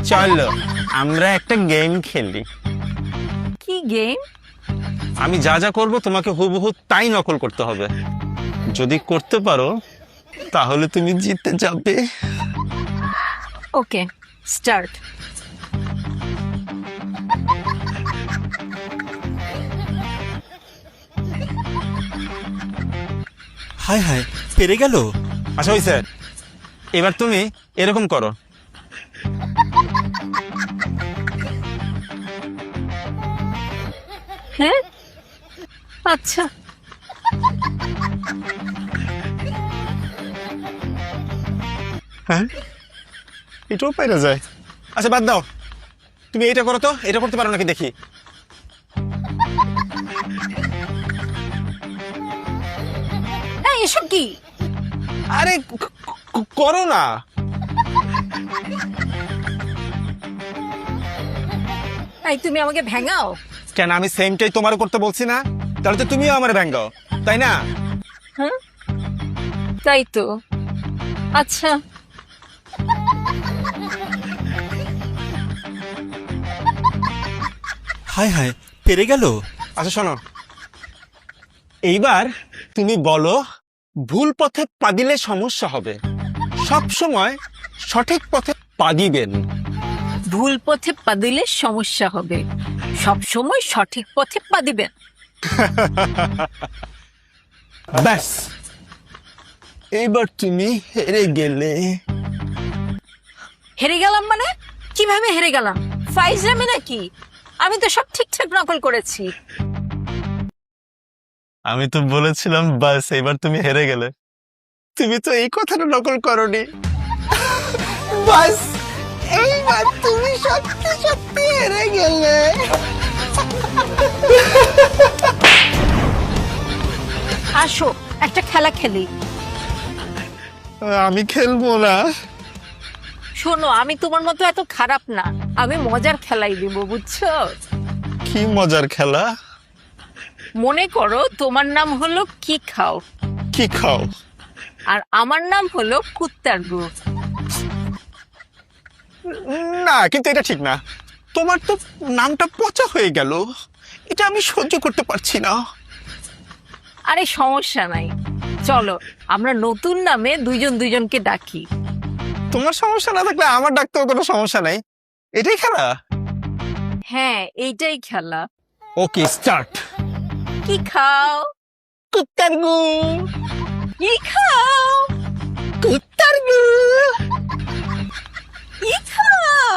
চলো আমরা একটা গেম খেলি। কি গেম? আমি যা যা করব তোমাকে হুবহু তাই নকল করতে হবে। যদি করতে পারো তাহলে তুমি জিতে যাবে। ওকে, স্টার্ট। হায় হায়, পেরে গেল। আচ্ছা হইছে, এবার তুমি এরকম করো। হ্যাঁ, আচ্ছা। হ্যাঁ, এটাও পাইরা যায়। আচ্ছা বাদ দাও, তুমি এটা করো তো। এটা করতে পারো নাকি দেখি। এই, এসব কি? আরে করো না। এই, তুমি আমাকে ভেঙাও? কেন, আমি সেমটাই তোমারও করতে বলছি না? তাহলে তো তুমিও আমার ব্যাঙ্গাও, তাই না? হ্যাঁ, তাই তো। আচ্ছা, হায় হায়, পেরে গেল। আচ্ছা শোনো, এইবার তুমি বলো ভুল পথে পা দিলে সমস্যা হবে, সব সময় সঠিক পথে পা দিবেন। ভুল পথে পা দিলে সমস্যা হবে, সব সময় সঠিক পথে পা দিবেন। ব্যাস, এইবার তুমি হেরে গেলে। হেরে গেলাম মানে? কিভাবে হেরে গেলাম? ফাইজলামি নাকি? আমি তো সব ঠিকঠাক নকল করেছি। আমি তো বলেছিলাম বাস এবার তুমি হেরে গেলে। তুমি তো এই কথাটা নকল করনি। বাস, এইবার তুমি সত্যি সত্যি হেরে গেলে। আসো, একটা খেলা খেলি। আমি খেলবো না। শোনো, আমি তোমার মতো এত খারাপ না, আমি মজার খেলাই দিব, বুঝছো? কি মজার খেলা? মনে করো তোমার নাম হলো কি খাও, কি খাও? আর আমার নাম হলো কুত্তার গু। না, কিন্তু এটা ঠিক না। তোমার তো নামটা পচা হয়ে গেল, এটা আমি সহ্য করতে পারছি না। আরে সমস্যা নাই, চলো আমরা নতুন নামে দুইজন দুইজনকে ডাকি। তোমার সমস্যা না থাকলে আমার ডাকতেও কোনো সমস্যা নাই। এটাই খেলা। হ্যাঁ, এইটাই খেলা। ওকে, স্টার্ট। কি খাও? কুত্তার গু। কি খাও? কুত্তার গু। কি খাও?